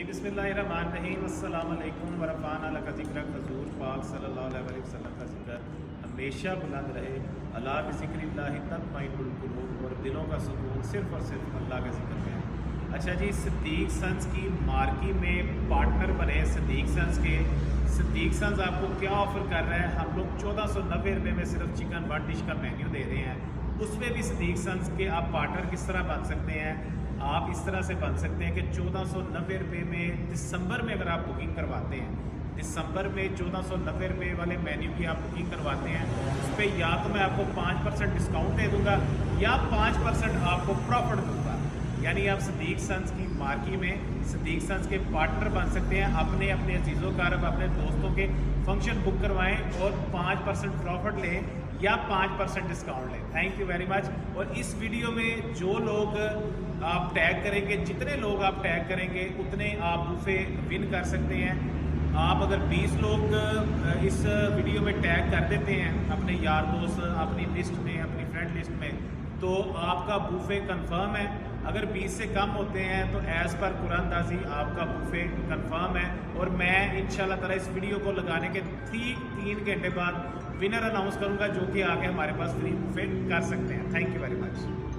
जी बिस्मिल्लाहिर्रहमानिर्रहीम अस्सलाम वालेकुम वरफ़ाना लका ज़िक्रक हज़ूर पाक सल्लल्लाहु अलैहि वसल्लम का जिक्र हमेशा बुलंद रहे। अला बिज़िक्रिल्लाहि तत्मइन्नुल क़ुलूब, और दिलों का सुकून सिर्फ़ और सिर्फ अल्लाह का जिक्र में। अच्छा जी, सिद्दीक सन्स की मार्की में पार्टनर बने सिद्दीक सन्स के। सिद्दीक सन्स आपको क्या ऑफ़र कर रहा है? हम लोग 1490 रुपये में सिर्फ चिकन 1 डिश का मेन्यू दे रहे हैं। उसमें भी सिद्दीक सन्स के आप पार्टनर किस तरह बन सकते हैं? आप इस तरह से बन सकते हैं कि 1490 रुपये में दिसंबर में अगर आप बुकिंग करवाते हैं, दिसंबर में 1490 रुपये वाले मेन्यू की आप बुकिंग करवाते हैं, उस पर या तो मैं आपको 5% डिस्काउंट दे दूंगा या 5% आपको प्रॉफिट दूंगा। यानी आप सिद्दीक सन्स की मार्की में सिद्दीक सन्स के पार्टनर बन सकते हैं। अपने अपने अजीज़ों कारब अपने दोस्तों के फंक्शन बुक करवाएं और 5% प्रॉफिट लें या 5% डिस्काउंट लें। Thank you very much. और इस वीडियो में जो लोग आप टैग करेंगे, जितने लोग आप टैग करेंगे उतने आप बुफे विन कर सकते हैं। आप अगर 20 लोग इस वीडियो में टैग कर देते हैं अपने यार दोस्त अपनी लिस्ट में, अपनी फ्रेंड लिस्ट में, तो आपका बुफे कंफर्म है। अगर 20 से कम होते हैं तो एज़ पर कुरानदाजी आपका बुफे कंफर्म है। और मैं इंशाल्लाह ताला इस वीडियो को लगाने के ठीक 3 घंटे बाद विनर अनाउंस करूंगा, जो कि आके हमारे पास फ्री बुफे कर सकते हैं। Thank you very much.